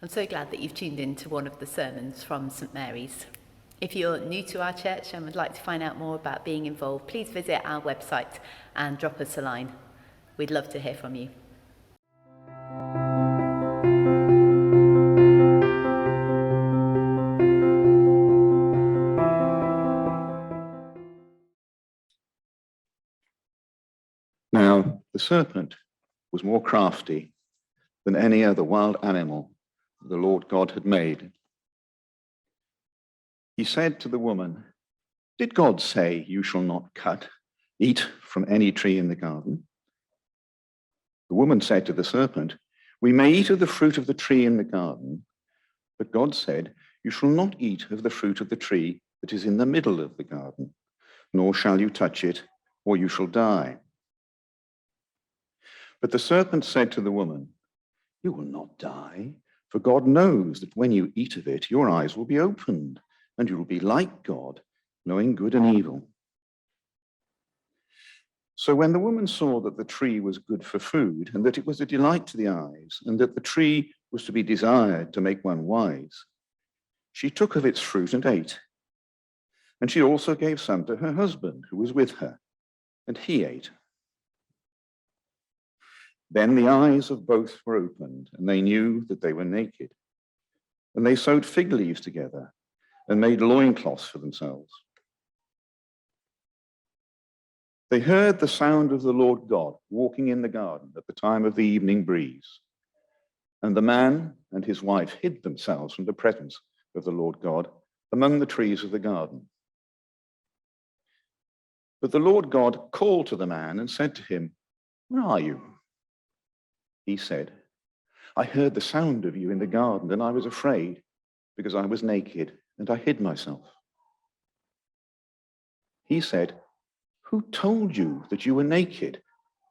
I'm so glad that you've tuned in to one of the sermons from St Mary's. If you're new to our church and would like to find out more about being involved, please visit our website and drop us a line. We'd love to hear from you. Now, the serpent was more crafty than any other wild animal the Lord God had made. He said to the woman, "Did God say you shall not eat from any tree in the garden?" The woman said to the serpent, "We may eat of the fruit of the tree in the garden, but God said, you shall not eat of the fruit of the tree that is in the middle of the garden, nor shall you touch it, or you shall die." But the serpent said to the woman, "You will not die, for God knows that when you eat of it, your eyes will be opened, and you will be like God, knowing good and evil." So when the woman saw that the tree was good for food, and that it was a delight to the eyes, and that the tree was to be desired to make one wise, she took of its fruit and ate. And she also gave some to her husband, who was with her, and he ate. Then the eyes of both were opened, and they knew that they were naked. And they sewed fig leaves together and made loincloths for themselves. They heard the sound of the Lord God walking in the garden at the time of the evening breeze. And the man and his wife hid themselves from the presence of the Lord God among the trees of the garden. But the Lord God called to the man and said to him, "Where are you?" He said, "I heard the sound of you in the garden, and I was afraid, because I was naked, and I hid myself." He said, "Who told you that you were naked?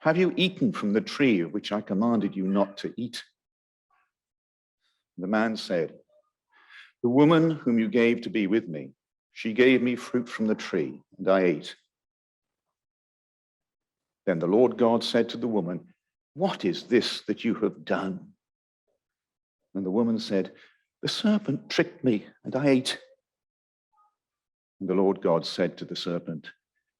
Have you eaten from the tree of which I commanded you not to eat?" The man said, "The woman whom you gave to be with me, she gave me fruit from the tree, and I ate." Then the Lord God said to the woman, "What is this that you have done?" And the woman said, "The serpent tricked me, and I ate." And the Lord God said to the serpent,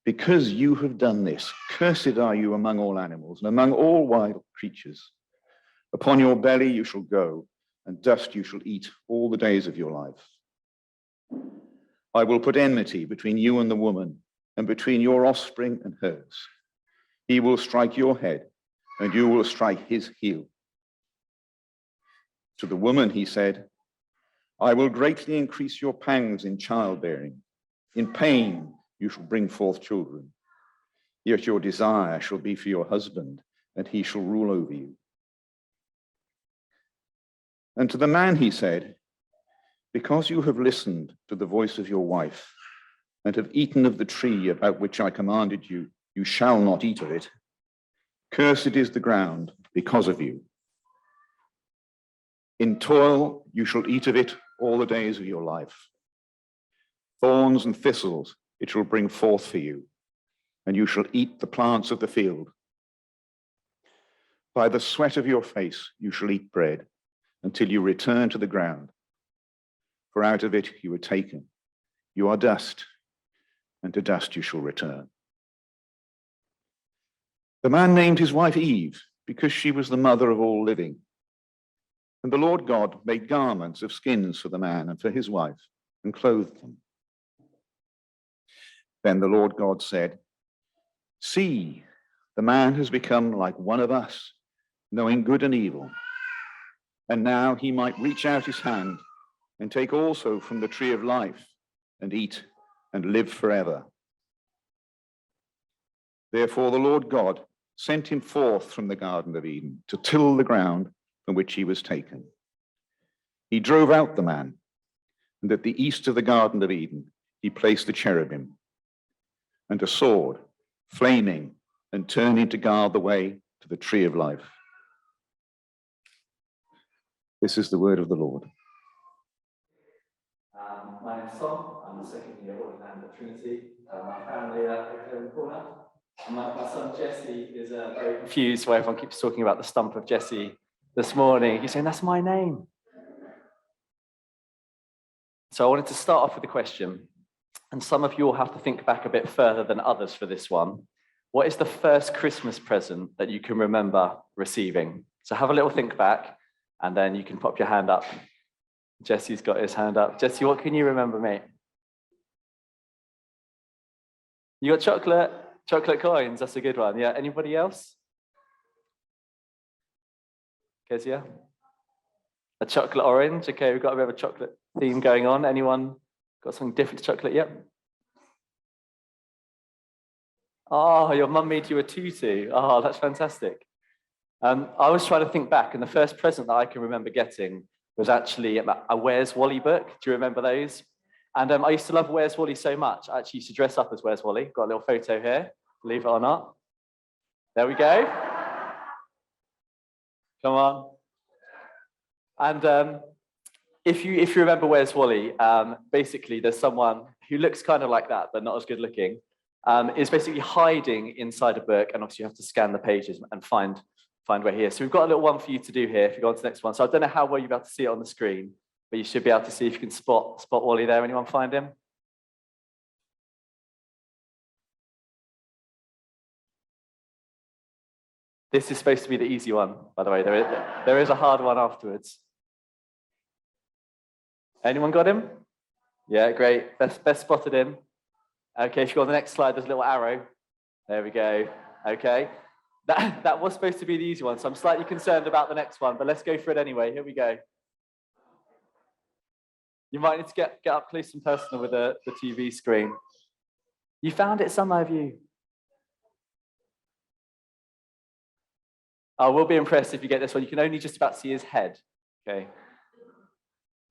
"Because you have done this, cursed are you among all animals and among all wild creatures. Upon your belly you shall go, and dust you shall eat all the days of your life. I will put enmity between you and the woman, and between your offspring and hers. He will strike your head, and you will strike his heel." To the woman he said, "I will greatly increase your pangs in childbearing. In pain you shall bring forth children. Yet your desire shall be for your husband, and he shall rule over you." And to the man he said, "Because you have listened to the voice of your wife, and have eaten of the tree about which I commanded you, you shall not eat of it. Cursed is the ground because of you. In toil you shall eat of it all the days of your life. Thorns and thistles it shall bring forth for you, and you shall eat the plants of the field. By the sweat of your face you shall eat bread, until you return to the ground. For out of it you were taken. You are dust, and to dust you shall return." The man named his wife Eve, because she was the mother of all living. And the Lord God made garments of skins for the man and for his wife, and clothed them. Then the Lord God said, "See, the man has become like one of us, knowing good and evil. And now he might reach out his hand and take also from the tree of life and eat and live forever." Therefore the Lord God sent him forth from the Garden of Eden to till the ground from which he was taken. He drove out the man, and at the east of the Garden of Eden he placed the cherubim and a sword, flaming and turning to guard the way to the tree of life. This is the word of the Lord. My name's Tom. I'm the second year Holy Hand at Trinity. My family are here in the corner. And my son Jesse is very confused why everyone keeps talking about the stump of Jesse this morning. He's saying, "That's my name." So I wanted to start off with a question, and some of you will have to think back a bit further than others for this one. What is the first Christmas present that you can remember receiving? So have a little think back, and then you can pop your hand up. Jesse's got his hand up. Jesse, what can you remember, mate? You got chocolate coins. That's a good one. Yeah. Anybody else? Kezia? A chocolate orange. Okay, we've got a bit of a chocolate theme going on. Anyone got something different to chocolate? Yep. Oh, your mum made you a tutu. Oh, that's fantastic. I was trying to think back, and the first present that I can remember getting was actually a Where's Wally book. Do you remember those? And I used to love Where's Wally so much. I actually used to dress up as Where's Wally. Got a little photo here, believe it or not. There we go. Come on. And if you remember Where's Wally, basically there's someone who looks kind of like that, but not as good looking, is basically hiding inside a book, and obviously you have to scan the pages and find where he is. So we've got a little one for you to do here if you go on to the next one. So I don't know how well you'll be able to see it on the screen, but you should be able to see if you can spot Wally there. Anyone find him? This is supposed to be the easy one, by the way. There is a hard one afterwards. Anyone got him? Yeah, great. Best spotted him. Okay, if you go on the next slide, there's a little arrow. There we go. Okay. That was supposed to be the easy one, so I'm slightly concerned about the next one, but let's go for it anyway. Here we go. You might need to get up close and personal with the TV screen. You found it, some of you. I will be impressed if you get this one. You can only just about see his head. Okay.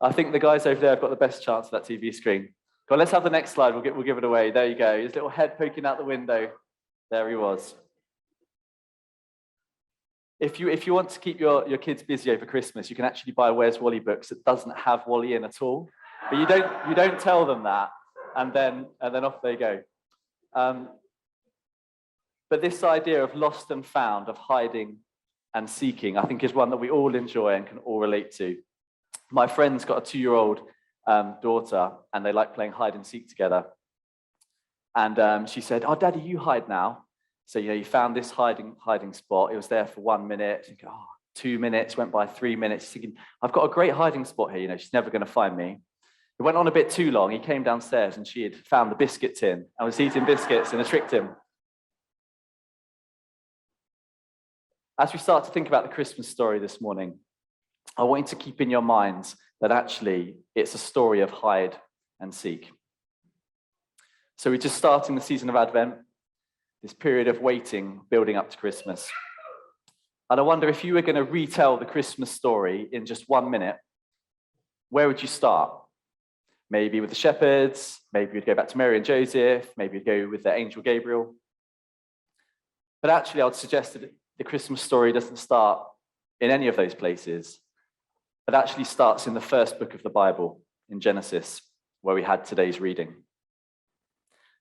I think the guys over there have got the best chance of that TV screen. Go on, let's have the next slide. We'll give it away. There you go. His little head poking out the window. There he was. If you want to keep your kids busy over Christmas, you can actually buy Where's Wally books that doesn't have Wally in at all. But you don't tell them that, and then off they go. But this idea of lost and found, of hiding and seeking, I think is one that we all enjoy and can all relate to. My friend's got a 2-year-old daughter, and they like playing hide and seek together. And she said, "Oh, Daddy, you hide now." So, you found this hiding spot. It was there for 1 minute. You go, oh, 2 minutes, went by 3 minutes. She's thinking, I've got a great hiding spot here. She's never going to find me. It went on a bit too long. He came downstairs and she had found the biscuit tin and was eating biscuits and had tricked him. As we start to think about the Christmas story this morning, I want you to keep in your minds that actually it's a story of hide and seek. So we're just starting the season of Advent, this period of waiting, building up to Christmas. And I wonder if you were going to retell the Christmas story in just 1 minute, where would you start? Maybe with the shepherds, maybe you'd go back to Mary and Joseph, maybe you'd go with the angel Gabriel. But actually, I would suggest that the Christmas story doesn't start in any of those places, but actually starts in the first book of the Bible, in Genesis, where we had today's reading.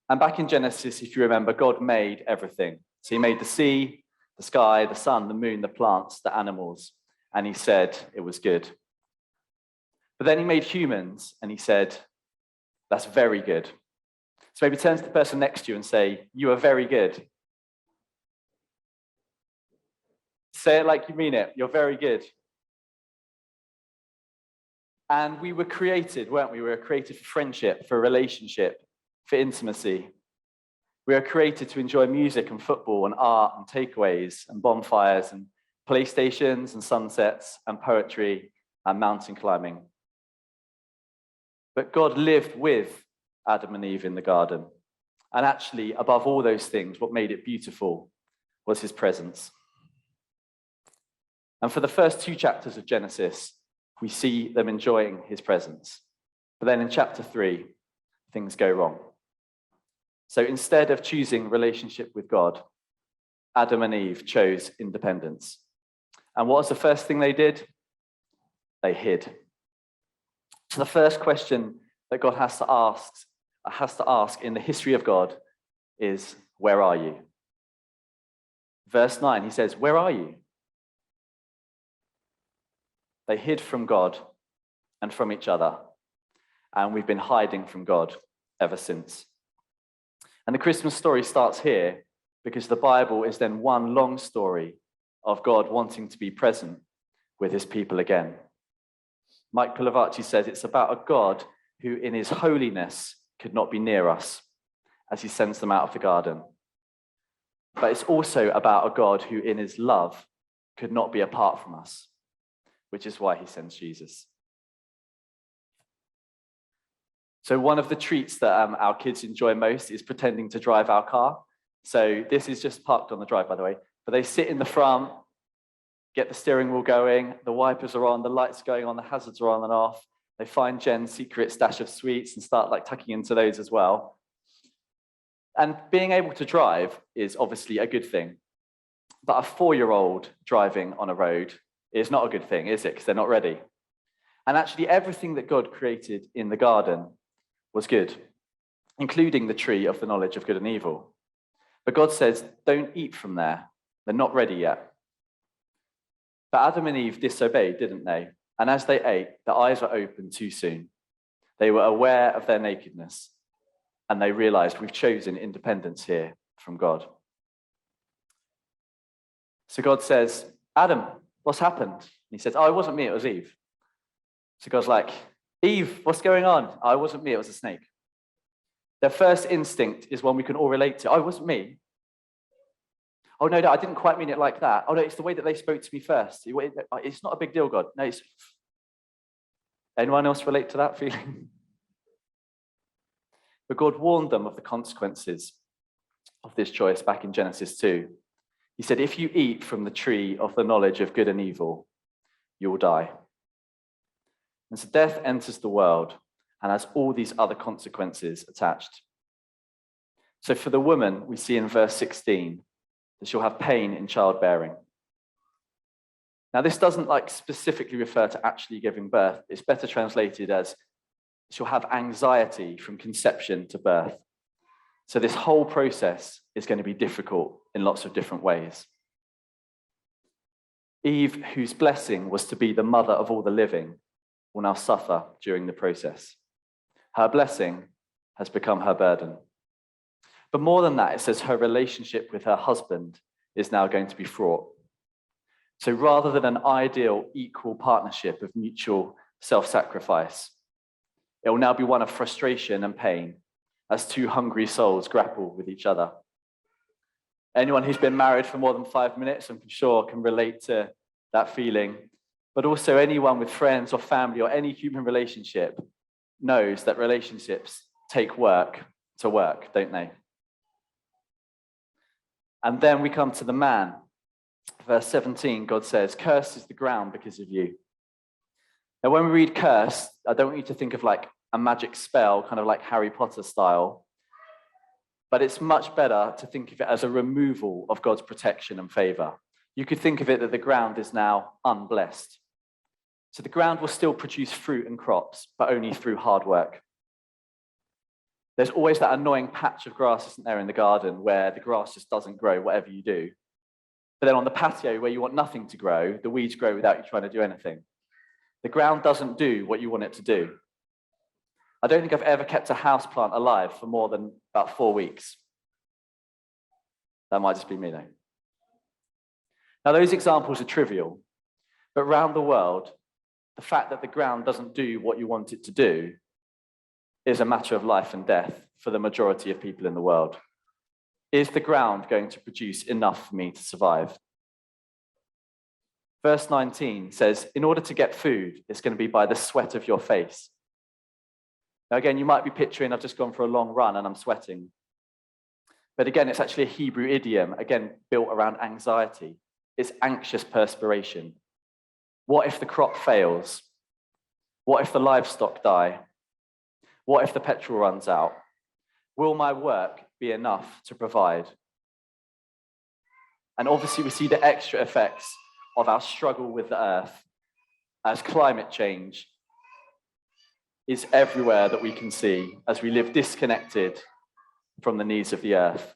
And back in Genesis, if you remember, God made everything. So he made the sea, the sky, the sun, the moon, the plants, the animals, and he said it was good. But then he made humans, and he said, that's very good. So maybe turn to the person next to you and say, you are very good. Say it like you mean it. You're very good. And we were created, weren't we? We were created for friendship, for relationship, for intimacy. We are created to enjoy music and football and art and takeaways and bonfires and PlayStations and sunsets and poetry and mountain climbing. But God lived with Adam and Eve in the garden. And actually, above all those things, what made it beautiful was his presence. And for the first 2 chapters of Genesis, we see them enjoying his presence. But then in chapter 3, things go wrong. So instead of choosing relationship with God, Adam and Eve chose independence. And what was the first thing they did? They hid. So the first question that God has to ask in the history of God is, where are you? Verse 9, he says, where are you? They hid from God and from each other. and we've been hiding from God ever since. And the Christmas story starts here because the Bible is then one long story of God wanting to be present with his people again. Mike Pilavachi says it's about a God who in his holiness could not be near us as he sends them out of the garden. But it's also about a God who in his love could not be apart from us, which is why he sends Jesus. So one of the treats that our kids enjoy most is pretending to drive our car. So this is just parked on the drive, by the way. But they sit in the front, get the steering wheel going, the wipers are on, the lights going on, the hazards are on and off. They find Jen's secret stash of sweets and start tucking into those as well. And being able to drive is obviously a good thing. But a 4-year-old driving on a road is not a good thing, is it? Because they're not ready. And actually everything that God created in the garden was good, including the tree of the knowledge of good and evil. But God says, don't eat from there. They're not ready yet. But Adam and Eve disobeyed, didn't they? And as they ate, their eyes were opened too soon. They were aware of their nakedness, and they realized we've chosen independence here from God. So God says, Adam, what's happened? And he says, oh, it wasn't me, it was Eve. So God's like, Eve, what's going on? Oh, it wasn't me, it was a snake. Their first instinct is one we can all relate to. Oh, it wasn't me. Oh, no, I didn't quite mean it like that. Oh, no, it's the way that they spoke to me first. It's not a big deal, God. No, it's... Anyone else relate to that feeling? But God warned them of the consequences of this choice back in Genesis 2. He said, if you eat from the tree of the knowledge of good and evil, you will die. And so death enters the world and has all these other consequences attached. So for the woman, we see in verse 16 that she'll have pain in childbearing. Now, this doesn't specifically refer to actually giving birth. It's better translated as she'll have anxiety from conception to birth. So this whole process is going to be difficult in lots of different ways. Eve, whose blessing was to be the mother of all the living, will now suffer during the process. Her blessing has become her burden. But more than that, it says her relationship with her husband is now going to be fraught. So rather than an ideal equal partnership of mutual self-sacrifice, it will now be one of frustration and pain as two hungry souls grapple with each other. Anyone who's been married for more than 5 minutes, I'm sure, can relate to that feeling. But also anyone with friends or family or any human relationship knows that relationships take work to work, don't they? And then we come to the man. Verse 17, God says, cursed is the ground because of you. Now, when we read curse, I don't want you to think of a magic spell, kind of like Harry Potter style. But it's much better to think of it as a removal of God's protection and favor. You could think of it that the ground is now unblessed. So the ground will still produce fruit and crops, but only through hard work. There's always that annoying patch of grass, isn't there, in the garden where the grass just doesn't grow, whatever you do. But then on the patio where you want nothing to grow, the weeds grow without you trying to do anything. The ground doesn't do what you want it to do. I don't think I've ever kept a houseplant alive for more than about 4 weeks. That might just be me, though. Now, those examples are trivial, but around the world, the fact that the ground doesn't do what you want it to do is a matter of life and death for the majority of people in the world. Is the ground going to produce enough for me to survive? Verse 19 says, in order to get food, it's going to be by the sweat of your face. Now, again, you might be picturing, I've just gone for a long run and I'm sweating. But again, it's actually a Hebrew idiom, again, built around anxiety. It's anxious perspiration. What if the crop fails? What if the livestock die? What if the petrol runs out? Will my work be enough to provide? And obviously, we see the extra effects of our struggle with the earth as climate change is everywhere that we can see as we live disconnected from the needs of the earth.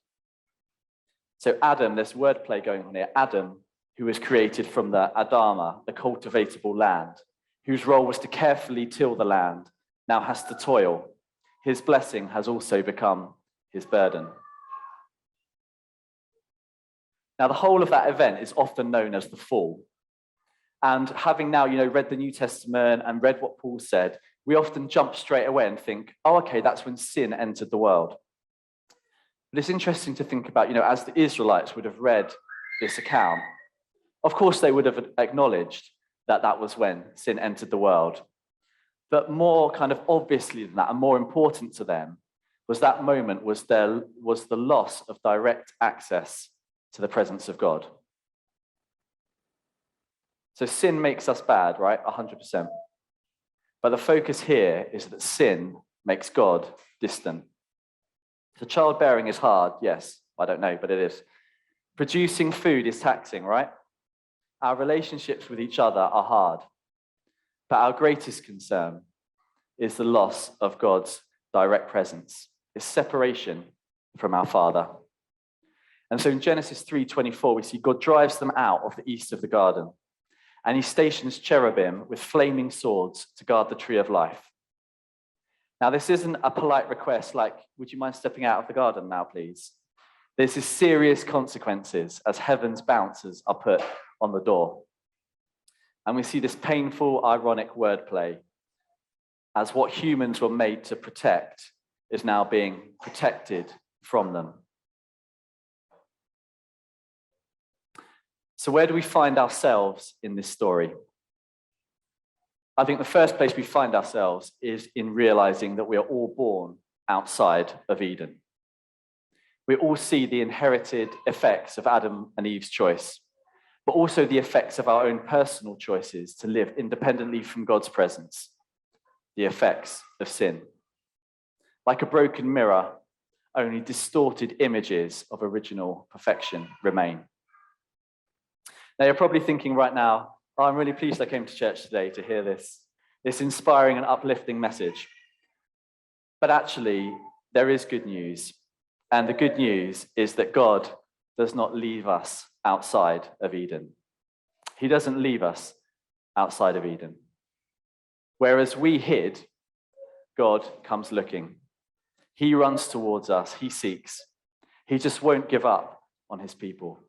So Adam, there's wordplay going on here. Adam, who was created from the Adama, the cultivatable land, whose role was to carefully till the land now has to toil. His blessing has also become his burden. Now, the whole of that event is often known as the fall. And having now, read the New Testament and read what Paul said, we often jump straight away and think, oh, okay, that's when sin entered the world. But it's interesting to think about, as the Israelites would have read this account, of course they would have acknowledged that that was when sin entered the world. But more kind of obviously than that, and more important to them, was that moment was the loss of direct access to the presence of God. So sin makes us bad, right? 100%. But the focus here is that sin makes God distant. So childbearing is hard, yes. I don't know, but it is. Producing food is taxing, right? Our relationships with each other are hard. But our greatest concern is the loss of God's direct presence. It's separation from our Father. And so in Genesis 3:24, we see God drives them out of the east of the garden, and he stations cherubim with flaming swords to guard the tree of life. Now, this isn't a polite request like, would you mind stepping out of the garden now, please? This is serious consequences as heaven's bouncers are put on the door. And we see this painful, ironic wordplay as what humans were made to protect is now being protected from them. So where do we find ourselves in this story? I think the first place we find ourselves is in realizing that we are all born outside of Eden. We all see the inherited effects of Adam and Eve's choice, but also the effects of our own personal choices to live independently from God's presence, the effects of sin. Like a broken mirror, only distorted images of original perfection remain. Now, you're probably thinking right now, oh, I'm really pleased I came to church today to hear this inspiring and uplifting message. But actually, there is good news. And the good news is that God does not leave us outside of Eden. He doesn't leave us outside of Eden. Whereas we hid, God comes looking. He runs towards us. He seeks. He just won't give up on his people.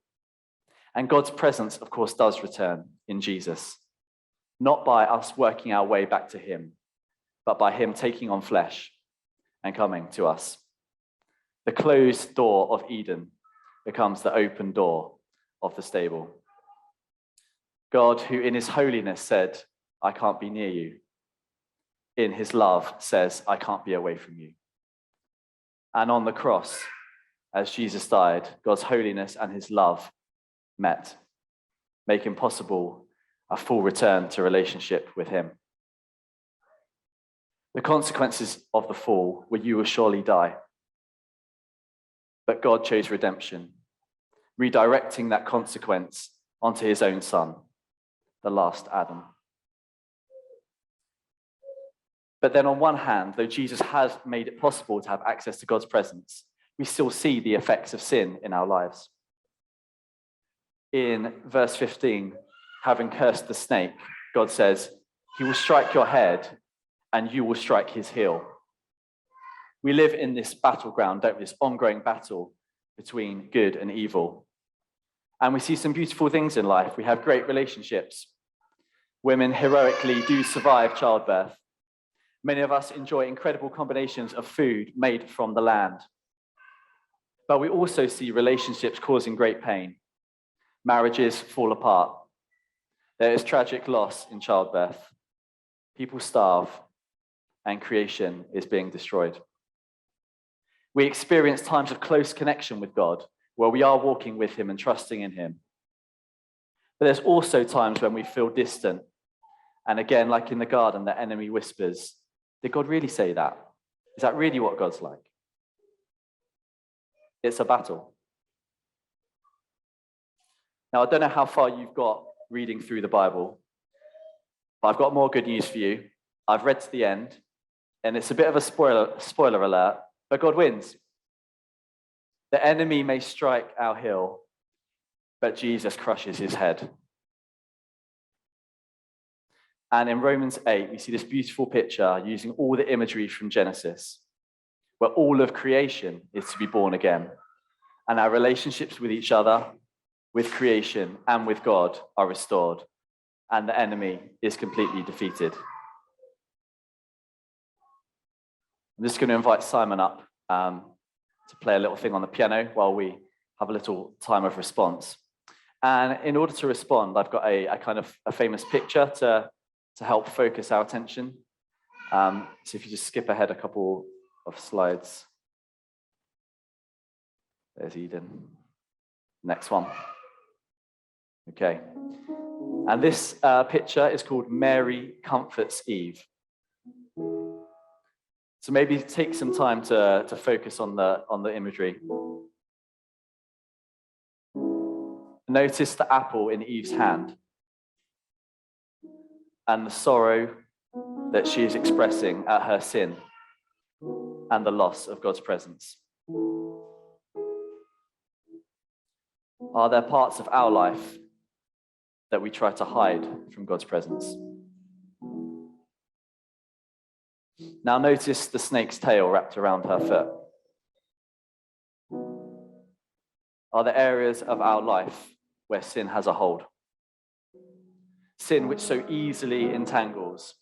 And God's presence, of course, does return in Jesus, not by us working our way back to him, but by him taking on flesh and coming to us. The closed door of Eden becomes the open door of the stable. God, who in his holiness said, I can't be near you, in his love says, I can't be away from you. And on the cross, as Jesus died, God's holiness and his love met, making possible a full return to relationship with him. The consequences of the fall were you will surely die. But God chose redemption, redirecting that consequence onto his own son, the last Adam. But then on one hand, though Jesus has made it possible to have access to God's presence, we still see the effects of sin in our lives. In verse 15, having cursed the snake, God says, he will strike your head and you will strike his heel. We live in this battleground, don't we? This ongoing battle between good and evil. And we see some beautiful things in life. We have great relationships. Women heroically do survive childbirth. Many of us enjoy incredible combinations of food made from the land. But we also see relationships causing great pain. Marriages fall apart. There is tragic loss in childbirth. People starve, and creation is being destroyed. We experience times of close connection with God, where we are walking with him and trusting in him. But there's also times when we feel distant. And again, like in the garden, the enemy whispers, did God really say that? Is that really what God's like? It's a battle. Now, I don't know how far you've got reading through the Bible, but I've got more good news for you. I've read to the end, and it's a bit of a spoiler alert, but God wins. The enemy may strike our heel, but Jesus crushes his head. And in Romans 8, we see this beautiful picture using all the imagery from Genesis, where all of creation is to be born again. And our relationships with each other, with creation, and with God are restored. And the enemy is completely defeated. I'm just going to invite Simon up to play a little thing on the piano while we have a little time of response. And in order to respond, I've got a kind of a famous picture to help focus our attention. So if you just skip ahead a couple of slides. There's Eden. Next one. Okay. And this picture is called Mary Comforts Eve. So maybe take some time to focus on the imagery. Notice the apple in Eve's hand and the sorrow that she is expressing at her sin and the loss of God's presence. Are there parts of our life that we try to hide from God's presence? Now notice the snake's tail wrapped around her foot. Are there areas of our life where sin has a hold? Sin which so easily entangles,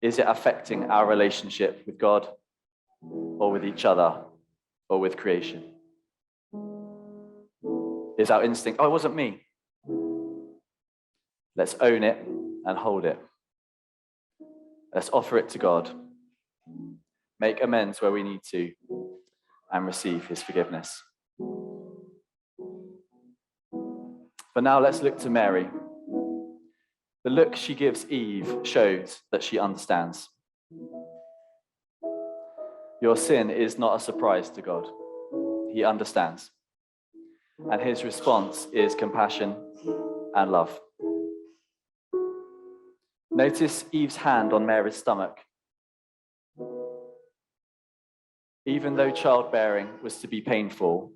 is it affecting our relationship with God or with each other or with creation? Is our instinct, oh, it wasn't me. Let's own it and hold it. Let's offer it to God. Make amends where we need to and receive his forgiveness. But now let's look to Mary. The look she gives Eve shows that she understands. Your sin is not a surprise to God. He understands. And his response is compassion and love. Notice Eve's hand on Mary's stomach. Even though childbearing was to be painful,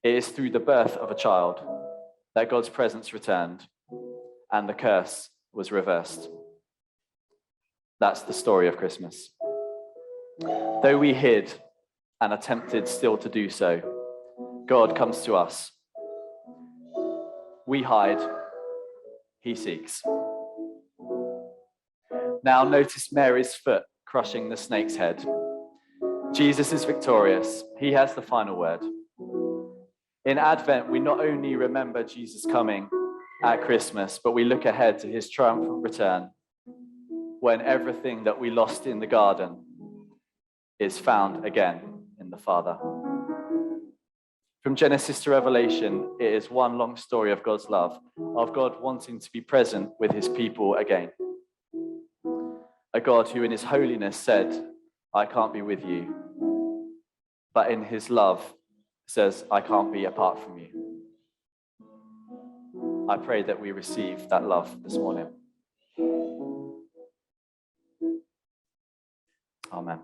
it is through the birth of a child that God's presence returned and the curse was reversed. That's the story of Christmas. Though we hid and attempted still to do so, God comes to us. We hide, he seeks. Now notice Mary's foot crushing the snake's head. Jesus is victorious. He has the final word. In Advent, we not only remember Jesus coming at Christmas, but we look ahead to his triumphant return when everything that we lost in the garden is found again in the Father. From Genesis to Revelation, it is one long story of God's love, of God wanting to be present with his people again. A God who in his holiness said, I can't be with you, but in his love says, I can't be apart from you. I pray that we receive that love this morning. Amen.